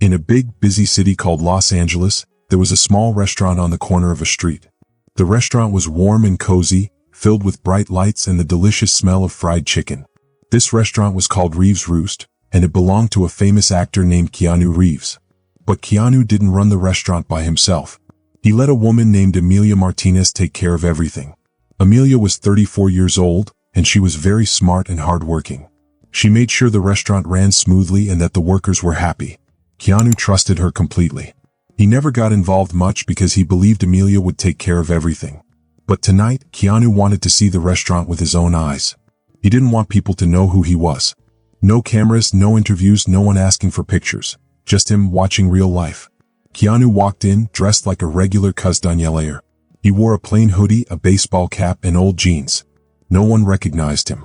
In a big, busy city called Los Angeles, there was a small restaurant on the corner of a street. The restaurant was warm and cozy, filled with bright lights and the delicious smell of fried chicken. This restaurant was called Reeves' Roost, and it belonged to a famous actor named Keanu Reeves. But Keanu didn't run the restaurant by himself. He let a woman named Emilia Martinez take care of everything. Emilia was 34 years old, and she was very smart and hardworking. She made sure the restaurant ran smoothly and that the workers were happy. Keanu trusted her completely. He never got involved much because he believed Emilia would take care of everything. But tonight, Keanu wanted to see the restaurant with his own eyes. He didn't want people to know who he was. No cameras, no interviews, no one asking for pictures. Just him watching real life. Keanu walked in, dressed like a regular castañalero. He wore a plain hoodie, a baseball cap, and old jeans. No one recognized him.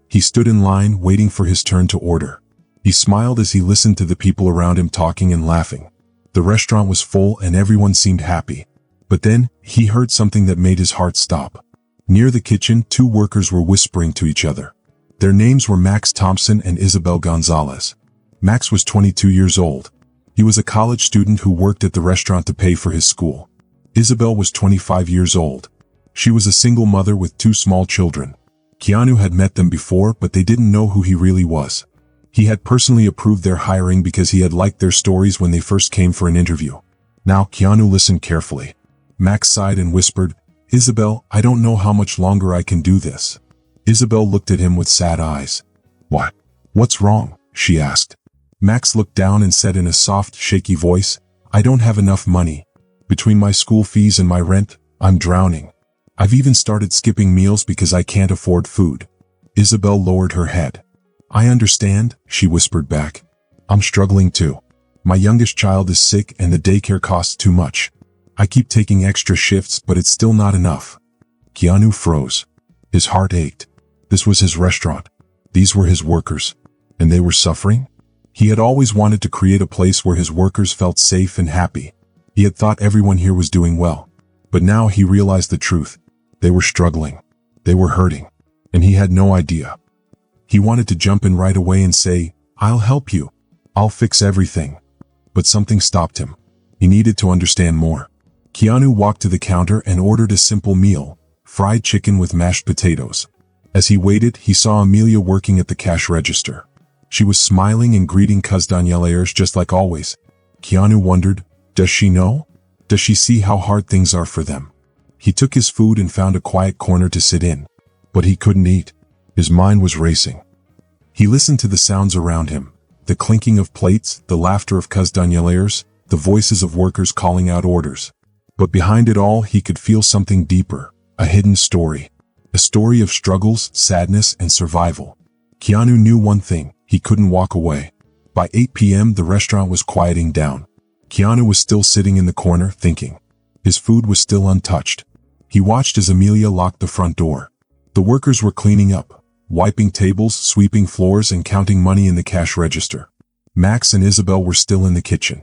He stood in line, waiting for his turn to order. He smiled as he listened to the people around him talking and laughing. The restaurant was full and everyone seemed happy. But then, he heard something that made his heart stop. Near the kitchen, two workers were whispering to each other. Their names were Max Thompson and Isabel Gonzalez. Max was 22 years old. He was a college student who worked at the restaurant to pay for his school. Isabel was 25 years old. She was a single mother with two small children. Keanu had met them before, but they didn't know who he really was. He had personally approved their hiring because he had liked their stories when they first came for an interview. Now, Keanu listened carefully. Max sighed and whispered, "Isabel, I don't know how much longer I can do this." Isabel looked at him with sad eyes. "What? What's wrong?" she asked. Max looked down and said in a soft, shaky voice, "I don't have enough money. Between my school fees and my rent, I'm drowning. I've even started skipping meals because I can't afford food." Isabel lowered her head. "I understand," she whispered back. "I'm struggling too. My youngest child is sick and the daycare costs too much. I keep taking extra shifts, but it's still not enough." Keanu froze. His heart ached. This was his restaurant. These were his workers. And they were suffering? He had always wanted to create a place where his workers felt safe and happy. He had thought everyone here was doing well. But now he realized the truth. They were struggling. They were hurting. And he had no idea. He wanted to jump in right away and say, "I'll help you. I'll fix everything." But something stopped him. He needed to understand more. Keanu walked to the counter and ordered a simple meal, fried chicken with mashed potatoes. As he waited, he saw Emilia working at the cash register. She was smiling and greeting castañaleros just like always. Keanu wondered, does she know? Does she see how hard things are for them? He took his food and found a quiet corner to sit in. But he couldn't eat. His mind was racing. He listened to the sounds around him, the clinking of plates, the laughter of castañaleros, the voices of workers calling out orders. But behind it all, he could feel something deeper, a hidden story. A story of struggles, sadness, and survival. Keanu knew one thing, he couldn't walk away. By 8 p.m. the restaurant was quieting down. Keanu was still sitting in the corner, thinking. His food was still untouched. He watched as Emilia locked the front door. The workers were cleaning up, wiping tables, sweeping floors, and counting money in the cash register. Max and Isabel were still in the kitchen.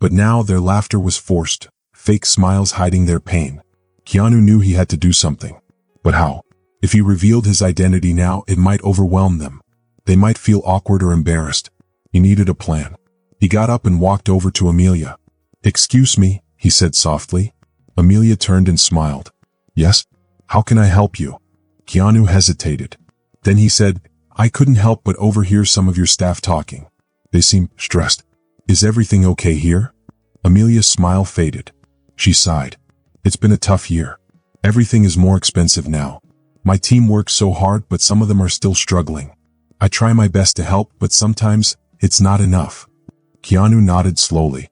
But now their laughter was forced, fake smiles hiding their pain. Keanu knew he had to do something. But how? If he revealed his identity now, it might overwhelm them. They might feel awkward or embarrassed. He needed a plan. He got up and walked over to Emilia. "Excuse me," he said softly. Emilia turned and smiled. "Yes? How can I help you?" Keanu hesitated. Then he said, "I couldn't help but overhear some of your staff talking. They seem stressed. Is everything okay here?" Emilia's smile faded. She sighed. "It's been a tough year. Everything is more expensive now. My team works so hard, but some of them are still struggling. I try my best to help, but sometimes it's not enough." Keanu nodded slowly.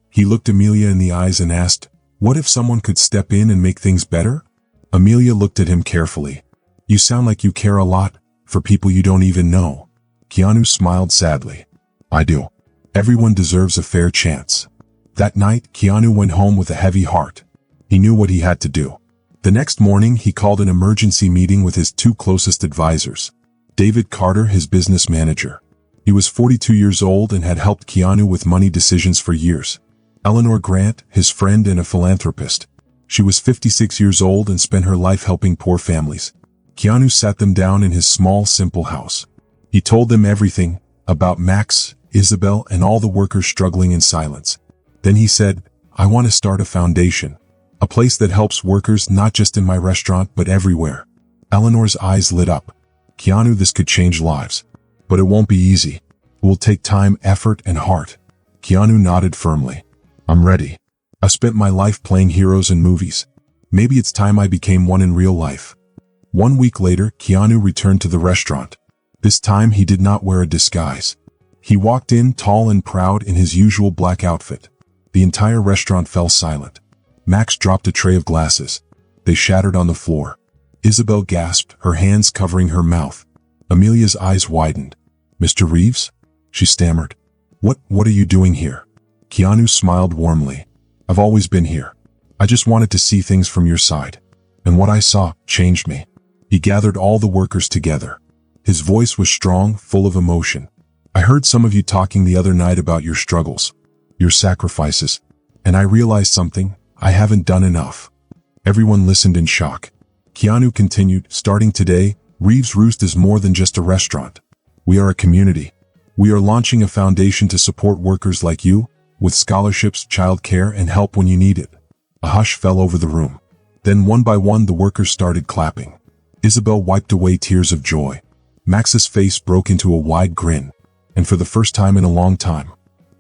He looked Emilia in the eyes and asked, "What if someone could step in and make things better?" Emilia looked at him carefully. "You sound like you care a lot, for people you don't even know." Keanu smiled sadly. "I do. Everyone deserves a fair chance." That night, Keanu went home with a heavy heart. He knew what he had to do. The next morning, he called an emergency meeting with his two closest advisors. David Carter, his business manager. He was 42 years old and had helped Keanu with money decisions for years. Eleanor Grant, his friend and a philanthropist. She was 56 years old and spent her life helping poor families. Keanu sat them down in his small, simple house. He told them everything, about Max, Isabel, and all the workers struggling in silence. Then he said, "I want to start a foundation. A place that helps workers not just in my restaurant but everywhere." Eleanor's eyes lit up. "Keanu, this could change lives. But it won't be easy. It will take time, effort, and heart." Keanu nodded firmly. "I'm ready. I've spent my life playing heroes in movies. Maybe it's time I became one in real life." 1 week later, Keanu returned to the restaurant. This time he did not wear a disguise. He walked in tall and proud in his usual black outfit. The entire restaurant fell silent. Max dropped a tray of glasses. They shattered on the floor. Isabel gasped, her hands covering her mouth. Amelia's eyes widened. "Mr. Reeves?" she stammered. What are you doing here?" Keanu smiled warmly. "I've always been here. I just wanted to see things from your side. And what I saw changed me." He gathered all the workers together. His voice was strong, full of emotion. "I heard some of you talking the other night about your struggles, your sacrifices, and I realized something. I haven't done enough." Everyone listened in shock. Keanu continued, "Starting today, Reeves Roost is more than just a restaurant. We are a community. We are launching a foundation to support workers like you, with scholarships, childcare, and help when you need it." A hush fell over the room. Then one by one the workers started clapping. Isabel wiped away tears of joy. Max's face broke into a wide grin. And for the first time in a long time,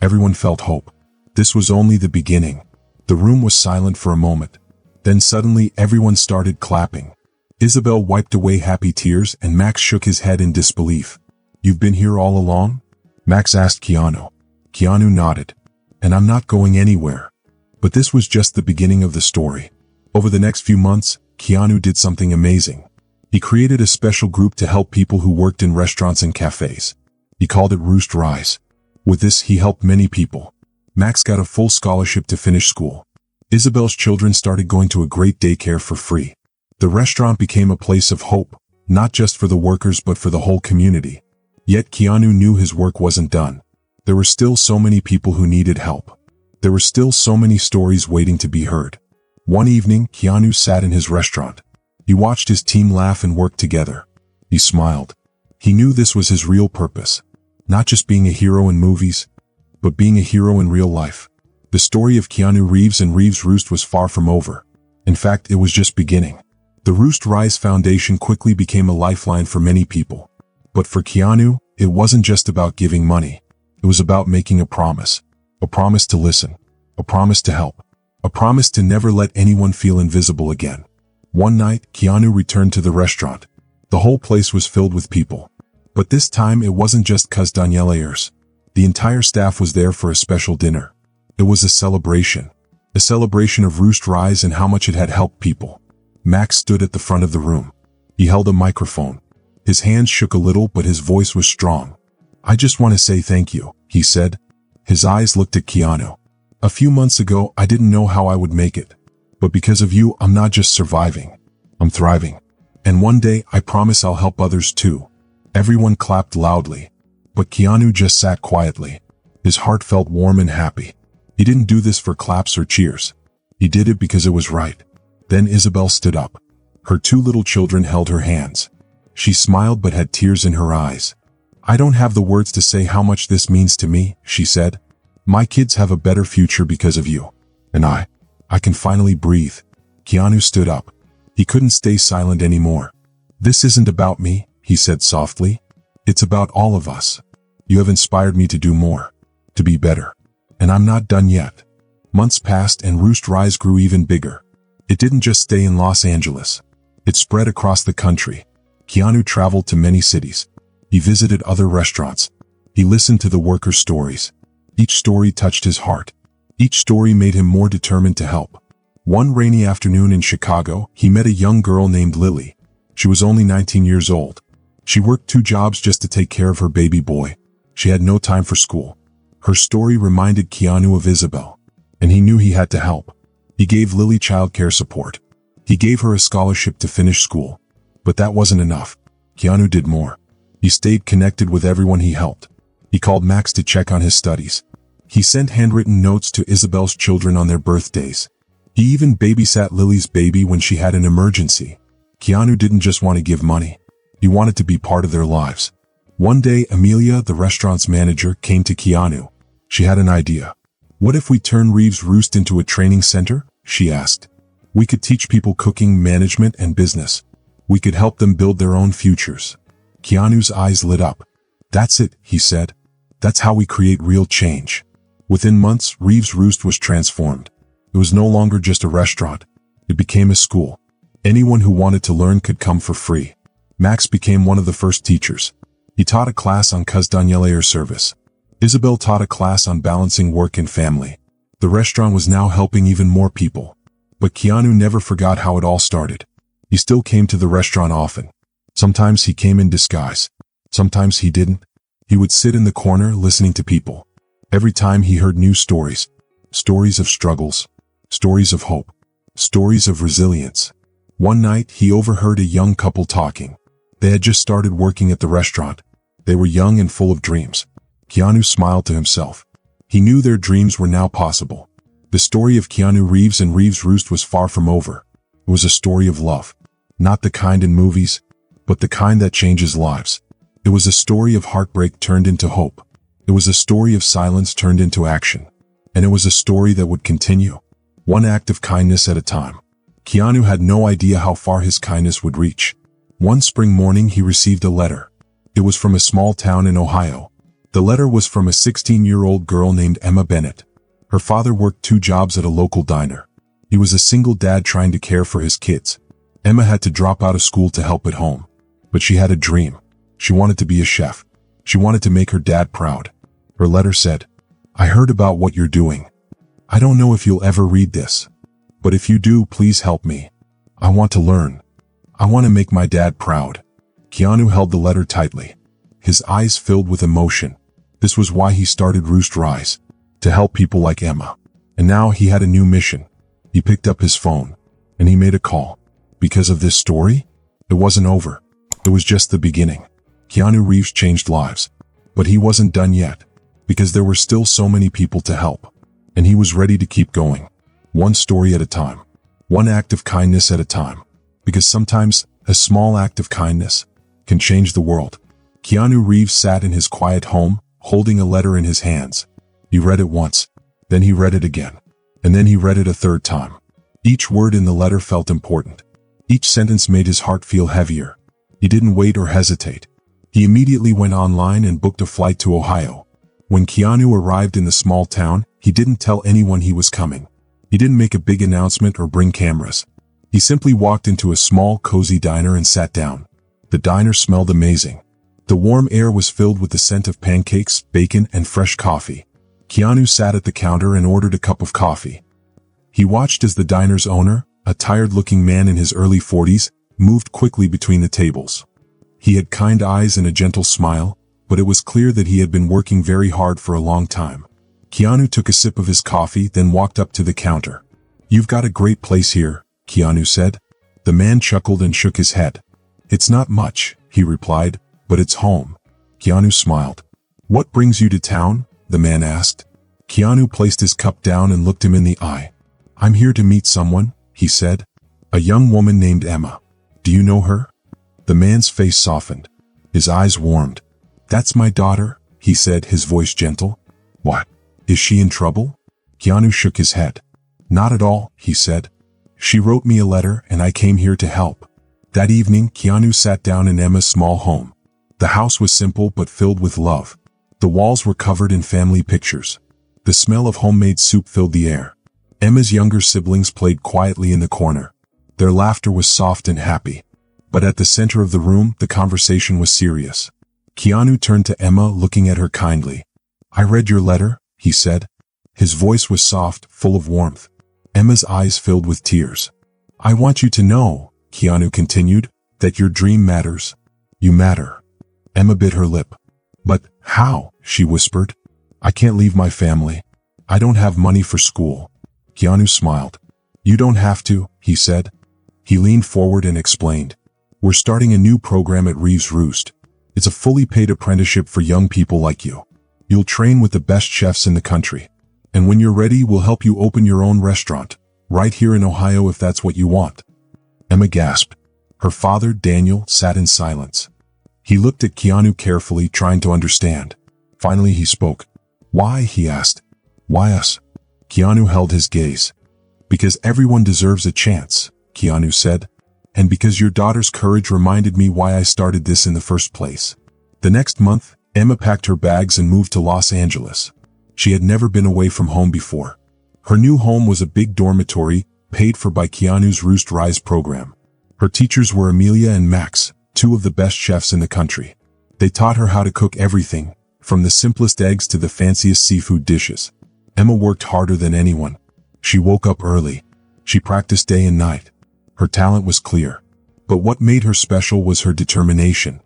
everyone felt hope. This was only the beginning. The room was silent for a moment. Then suddenly everyone started clapping. Isabel wiped away happy tears and Max shook his head in disbelief. "You've been here all along?" Max asked Keanu. Keanu nodded. "And I'm not going anywhere." But this was just the beginning of the story. Over the next few months, Keanu did something amazing. He created a special group to help people who worked in restaurants and cafes. He called it Roost Rise. With this, he helped many people. Max got a full scholarship to finish school. Isabel's children started going to a great daycare for free. The restaurant became a place of hope, not just for the workers but for the whole community. Yet Keanu knew his work wasn't done. There were still so many people who needed help. There were still so many stories waiting to be heard. One evening, Keanu sat in his restaurant. He watched his team laugh and work together. He smiled. He knew this was his real purpose. Not just being a hero in movies, but being a hero in real life. The story of Keanu Reeves and Reeves Roost was far from over. In fact, it was just beginning. The Roost Rise Foundation quickly became a lifeline for many people. But for Keanu, it wasn't just about giving money. It was about making a promise. A promise to listen. A promise to help. A promise to never let anyone feel invisible again. One night, Keanu returned to the restaurant. The whole place was filled with people. But this time it wasn't just Castañeleiros. The entire staff was there for a special dinner. It was a celebration. A celebration of Roost Rise and how much it had helped people. Max stood at the front of the room. He held a microphone. His hands shook a little but his voice was strong. "I just want to say thank you," he said. His eyes looked at Keanu. "A few months ago I didn't know how I would make it. But because of you, I'm not just surviving. I'm thriving. And one day, I promise I'll help others too." Everyone clapped loudly. But Keanu just sat quietly. His heart felt warm and happy. He didn't do this for claps or cheers. He did it because it was right. Then Isabel stood up. Her 2 little children held her hands. She smiled but had tears in her eyes. "I don't have the words to say how much this means to me," she said. "My kids have a better future because of you. And I can finally breathe." Keanu stood up. He couldn't stay silent anymore. "This isn't about me," he said softly. "It's about all of us. You have inspired me to do more, to be better. And I'm not done yet." Months passed and Roost Rise grew even bigger. It didn't just stay in Los Angeles. It spread across the country. Keanu traveled to many cities. He visited other restaurants. He listened to the workers' stories. Each story touched his heart. Each story made him more determined to help. One rainy afternoon in Chicago, he met a young girl named Lily. She was only 19 years old. She worked 2 jobs just to take care of her baby boy. She had no time for school. Her story reminded Keanu of Isabel, and he knew he had to help. He gave Lily childcare support. He gave her a scholarship to finish school. But that wasn't enough. Keanu did more. He stayed connected with everyone he helped. He called Max to check on his studies. He sent handwritten notes to Isabel's children on their birthdays. He even babysat Lily's baby when she had an emergency. Keanu didn't just want to give money. He wanted to be part of their lives. One day, Amelia, the restaurant's manager, came to Keanu. She had an idea. "What if we turn Reeves Roost into a training center?" she asked. "We could teach people cooking, management, and business. We could help them build their own futures." Keanu's eyes lit up. "That's it," he said. "That's how we create real change." Within months, Reeves Roost was transformed. It was no longer just a restaurant. It became a school. Anyone who wanted to learn could come for free. Max became one of the first teachers. He taught a class on cuisine service. Isabel taught a class on balancing work and family. The restaurant was now helping even more people. But Keanu never forgot how it all started. He still came to the restaurant often. Sometimes he came in disguise. Sometimes he didn't. He would sit in the corner listening to people. Every time he heard new stories. Stories of struggles. Stories of hope. Stories of resilience. One night, he overheard a young couple talking. They had just started working at the restaurant. They were young and full of dreams. Keanu smiled to himself. He knew their dreams were now possible. The story of Keanu Reeves and Reeves Roost was far from over. It was a story of love. Not the kind in movies, but the kind that changes lives. It was a story of heartbreak turned into hope. It was a story of silence turned into action. And it was a story that would continue. One act of kindness at a time. Keanu had no idea how far his kindness would reach. One spring morning he received a letter. It was from a small town in Ohio. The letter was from a 16-year-old girl named Emma Bennett. Her father worked 2 jobs at a local diner. He was a single dad trying to care for his kids. Emma had to drop out of school to help at home. But she had a dream. She wanted to be a chef. She wanted to make her dad proud. Her letter said, "I heard about what you're doing. I don't know if you'll ever read this. But if you do, please help me. I want to learn. I want to make my dad proud." Keanu held the letter tightly. His eyes filled with emotion. This was why he started Roost Rise. To help people like Emma. And now he had a new mission. He picked up his phone. And he made a call. Because of this story, it wasn't over. It was just the beginning. Keanu Reeves changed lives. But he wasn't done yet. Because there were still so many people to help. And he was ready to keep going. One story at a time. One act of kindness at a time. Because sometimes, a small act of kindness can change the world. Keanu Reeves sat in his quiet home, holding a letter in his hands. He read it once. Then he read it again. And then he read it a third time. Each word in the letter felt important. Each sentence made his heart feel heavier. He didn't wait or hesitate. He immediately went online and booked a flight to Ohio. When Keanu arrived in the small town, he didn't tell anyone he was coming. He didn't make a big announcement or bring cameras. He simply walked into a small, cozy diner and sat down. The diner smelled amazing. The warm air was filled with the scent of pancakes, bacon, and fresh coffee. Keanu sat at the counter and ordered a cup of coffee. He watched as the diner's owner, a tired-looking man in his early 40s, moved quickly between the tables. He had kind eyes and a gentle smile, but it was clear that he had been working very hard for a long time. Keanu took a sip of his coffee, then walked up to the counter. "You've got a great place here," Keanu said. The man chuckled and shook his head. "It's not much," he replied, "but it's home." Keanu smiled. "What brings you to town?" the man asked. Keanu placed his cup down and looked him in the eye. "I'm here to meet someone," he said. "A young woman named Emma. Do you know her?" The man's face softened. His eyes warmed. "That's my daughter," he said, his voice gentle. "What? Is she in trouble?" Keanu shook his head. "Not at all," he said. "She wrote me a letter and I came here to help." That evening, Keanu sat down in Emma's small home. The house was simple but filled with love. The walls were covered in family pictures. The smell of homemade soup filled the air. Emma's younger siblings played quietly in the corner. Their laughter was soft and happy. But at the center of the room, the conversation was serious. Keanu turned to Emma, looking at her kindly. "I read your letter," he said. His voice was soft, full of warmth. Emma's eyes filled with tears. "I want you to know," Keanu continued, "that your dream matters. You matter." Emma bit her lip. "But how?" she whispered. "I can't leave my family. I don't have money for school." Keanu smiled. "You don't have to," he said. He leaned forward and explained. "We're starting a new program at Reeves Roost. It's a fully paid apprenticeship for young people like you. You'll train with the best chefs in the country. And when you're ready, we'll help you open your own restaurant, right here in Ohio if that's what you want." Emma gasped. Her father, Daniel, sat in silence. He looked at Keanu carefully, trying to understand. Finally he spoke. "Why?" he asked. "Why us?" Keanu held his gaze. "Because everyone deserves a chance," Keanu said. "And because your daughter's courage reminded me why I started this in the first place." The next month, Emma packed her bags and moved to Los Angeles. She had never been away from home before. Her new home was a big dormitory, paid for by Keanu's Roost Rise program. Her teachers were Amelia and Max, two of the best chefs in the country. They taught her how to cook everything, from the simplest eggs to the fanciest seafood dishes. Emma worked harder than anyone. She woke up early. She practiced day and night. Her talent was clear. But what made her special was her determination.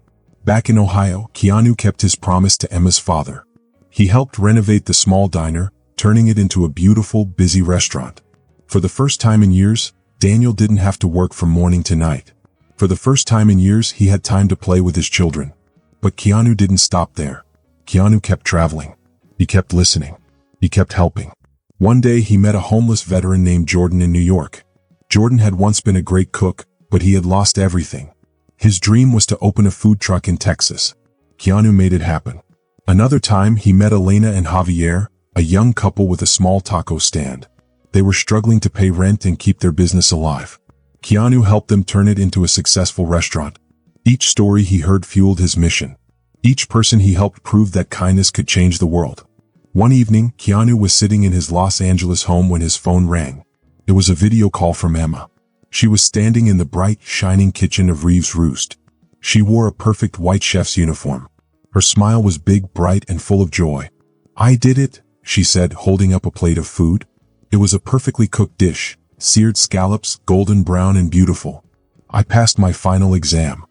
Back in Ohio, Keanu kept his promise to Emma's father. He helped renovate the small diner, turning it into a beautiful, busy restaurant. For the first time in years, Daniel didn't have to work from morning to night. For the first time in years, he had time to play with his children. But Keanu didn't stop there. Keanu kept traveling. He kept listening. He kept helping. One day he met a homeless veteran named Jordan in New York. Jordan had once been a great cook, but he had lost everything. His dream was to open a food truck in Texas. Keanu made it happen. Another time he met Elena and Javier, a young couple with a small taco stand. They were struggling to pay rent and keep their business alive. Keanu helped them turn it into a successful restaurant. Each story he heard fueled his mission. Each person he helped proved that kindness could change the world. One evening, Keanu was sitting in his Los Angeles home when his phone rang. It was a video call from Emma. She was standing in the bright, shining kitchen of Reeves' Roost. She wore a perfect white chef's uniform. Her smile was big, bright, and full of joy. "I did it," she said, holding up a plate of food. It was a perfectly cooked dish, seared scallops, golden brown and beautiful. "I passed my final exam,"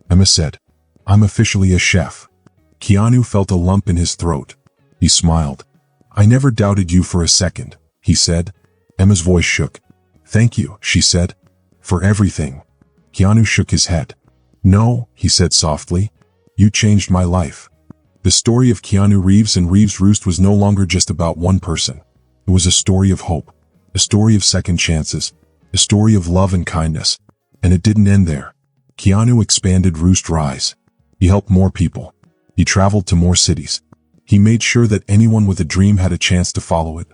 Emma said. "I'm officially a chef." Keanu felt a lump in his throat. He smiled. "I never doubted you for a second," he said. Emma's voice shook. "Thank you," she said, "for everything." Keanu shook his head. "No," he said softly. "You changed my life." The story of Keanu Reeves and Reeves' Roost was no longer just about one person. It was a story of hope, a story of second chances, a story of love and kindness. And it didn't end there. Keanu expanded Roost Rise. He helped more people. He traveled to more cities. He made sure that anyone with a dream had a chance to follow it.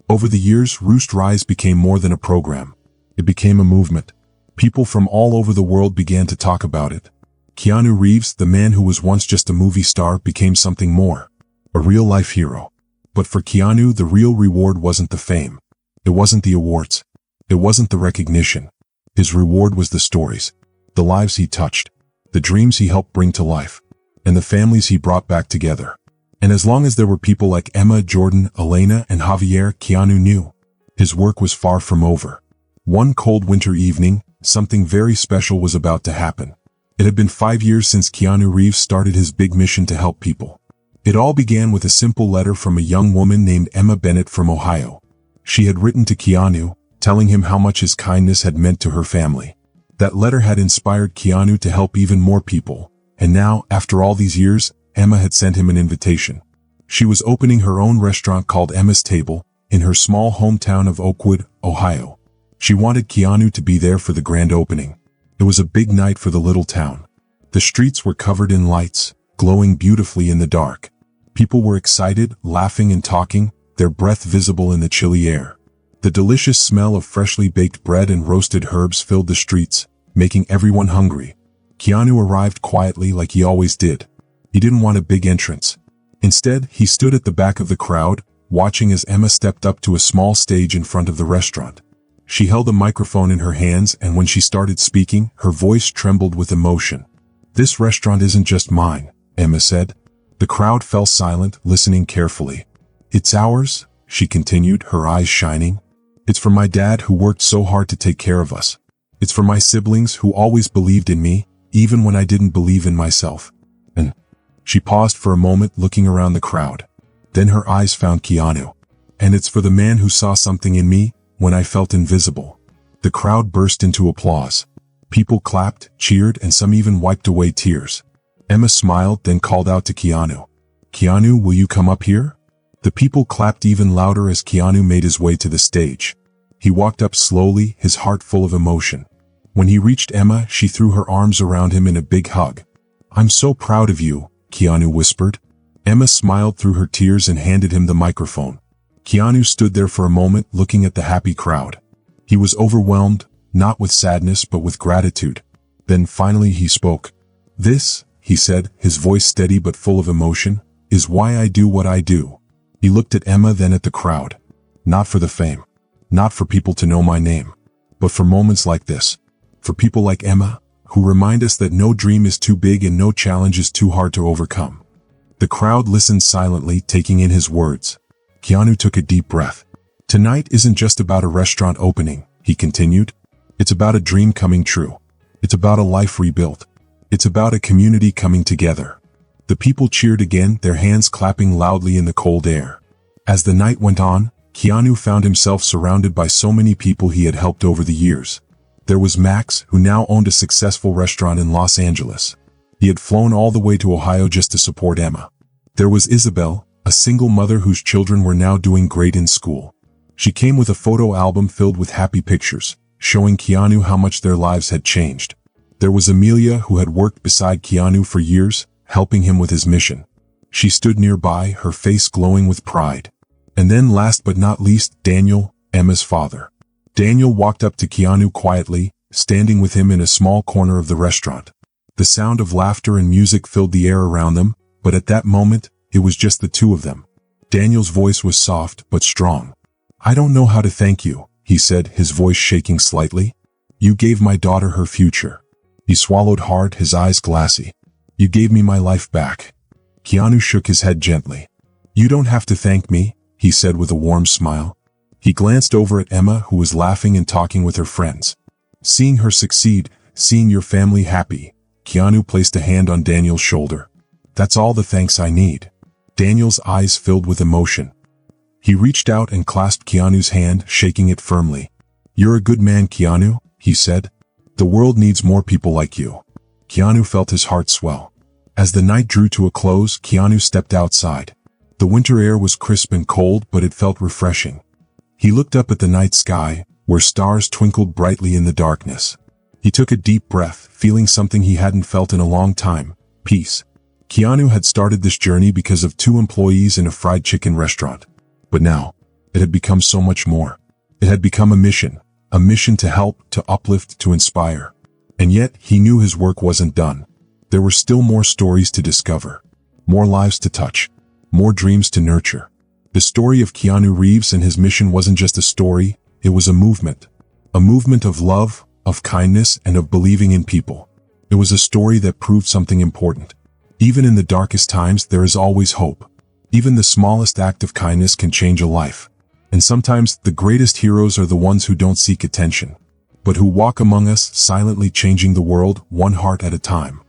Over the years, Roost Rise became more than a program. It became a movement. People from all over the world began to talk about it. Keanu Reeves, the man who was once just a movie star, became something more. A real-life hero. But for Keanu, the real reward wasn't the fame. It wasn't the awards. It wasn't the recognition. His reward was the stories. The lives he touched. The dreams he helped bring to life. And the families he brought back together. And as long as there were people like Emma, Jordan, Elena, and Javier, Keanu knew his work was far from over. One cold winter evening, something very special was about to happen. It had been 5 years since Keanu Reeves started his big mission to help people. It all began with a simple letter from a young woman named Emma Bennett from Ohio. She had written to Keanu, telling him how much his kindness had meant to her family. That letter had inspired Keanu to help even more people, and now, after all these years, Emma had sent him an invitation. She was opening her own restaurant called Emma's Table, in her small hometown of Oakwood, Ohio. She wanted Keanu to be there for the grand opening. It was a big night for the little town. The streets were covered in lights, glowing beautifully in the dark. People were excited, laughing and talking, their breath visible in the chilly air. The delicious smell of freshly baked bread and roasted herbs filled the streets, making everyone hungry. Keanu arrived quietly like he always did. He didn't want a big entrance. Instead, he stood at the back of the crowd, watching as Emma stepped up to a small stage in front of the restaurant. She held a microphone in her hands, and when she started speaking, her voice trembled with emotion. "This restaurant isn't just mine," Emma said. The crowd fell silent, listening carefully. "It's ours," she continued, her eyes shining. "It's for my dad who worked so hard to take care of us. It's for my siblings who always believed in me, even when I didn't believe in myself. And..." She paused for a moment, looking around the crowd. Then her eyes found Keanu. "And it's for the man who saw something in me, when I felt invisible." The crowd burst into applause. People clapped, cheered, and some even wiped away tears. Emma smiled, then called out to Keanu. "Keanu, will you come up here?" The people clapped even louder as Keanu made his way to the stage. He walked up slowly, his heart full of emotion. When he reached Emma, she threw her arms around him in a big hug. "I'm so proud of you," Keanu whispered. Emma smiled through her tears and handed him the microphone. Keanu stood there for a moment looking at the happy crowd. He was overwhelmed, not with sadness but with gratitude. Then finally he spoke. "This," he said, his voice steady but full of emotion, "is why I do what I do." He looked at Emma, then at the crowd. "Not for the fame. Not for people to know my name. But for moments like this. For people like Emma, who remind us that no dream is too big and no challenge is too hard to overcome." The crowd listened silently, taking in his words. Keanu took a deep breath. "Tonight isn't just about a restaurant opening," he continued. "It's about a dream coming true. It's about a life rebuilt. It's about a community coming together." The people cheered again, their hands clapping loudly in the cold air. As the night went on, Keanu found himself surrounded by so many people he had helped over the years. There was Max, who now owned a successful restaurant in Los Angeles. He had flown all the way to Ohio just to support Emma. There was Isabel, a single mother whose children were now doing great in school. She came with a photo album filled with happy pictures, showing Keanu how much their lives had changed. There was Amelia, who had worked beside Keanu for years, helping him with his mission. She stood nearby, her face glowing with pride. And then last but not least, Daniel, Emma's father. Daniel walked up to Keanu quietly, standing with him in a small corner of the restaurant. The sound of laughter and music filled the air around them, but at that moment, it was just the two of them. Daniel's voice was soft but strong. "I don't know how to thank you," he said, his voice shaking slightly. "You gave my daughter her future." He swallowed hard, his eyes glassy. "You gave me my life back." Keanu shook his head gently. "You don't have to thank me," he said with a warm smile. He glanced over at Emma, who was laughing and talking with her friends. "Seeing her succeed, seeing your family happy." Keanu placed a hand on Daniel's shoulder. "That's all the thanks I need." Daniel's eyes filled with emotion. He reached out and clasped Keanu's hand, shaking it firmly. "You're a good man, Keanu," he said. "The world needs more people like you." Keanu felt his heart swell. As the night drew to a close, Keanu stepped outside. The winter air was crisp and cold, but it felt refreshing. He looked up at the night sky, where stars twinkled brightly in the darkness. He took a deep breath, feeling something he hadn't felt in a long time: peace. Keanu had started this journey because of 2 employees in a fried chicken restaurant. But now, it had become so much more. It had become a mission to help, to uplift, to inspire. And yet, he knew his work wasn't done. There were still more stories to discover, more lives to touch, more dreams to nurture. The story of Keanu Reeves and his mission wasn't just a story, it was a movement of love, of kindness, and of believing in people. It was a story that proved something important. Even in the darkest times, there is always hope. Even the smallest act of kindness can change a life. And sometimes, the greatest heroes are the ones who don't seek attention, but who walk among us, silently changing the world, one heart at a time.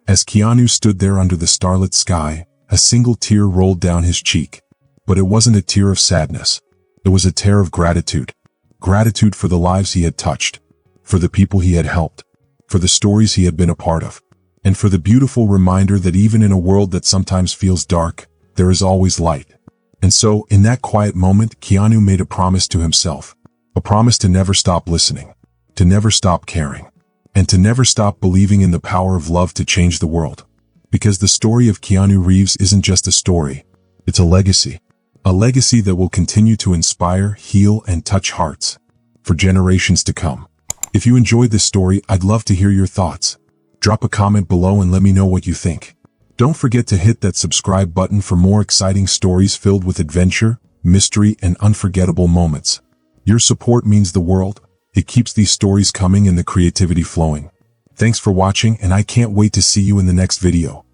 As Keanu stood there under the starlit sky, a single tear rolled down his cheek. But it wasn't a tear of sadness. It was a tear of gratitude. Gratitude for the lives he had touched, for the people he had helped, for the stories he had been a part of, and for the beautiful reminder that even in a world that sometimes feels dark, there is always light. And so, in that quiet moment, Keanu made a promise to himself. A promise to never stop listening, to never stop caring, and to never stop believing in the power of love to change the world. Because the story of Keanu Reeves isn't just a story, it's a legacy. A legacy that will continue to inspire, heal, and touch hearts for generations to come. If you enjoyed this story, I'd love to hear your thoughts. Drop a comment below and let me know what you think. Don't forget to hit that subscribe button for more exciting stories filled with adventure, mystery, and unforgettable moments. Your support means the world. It keeps these stories coming and the creativity flowing. Thanks for watching, and I can't wait to see you in the next video.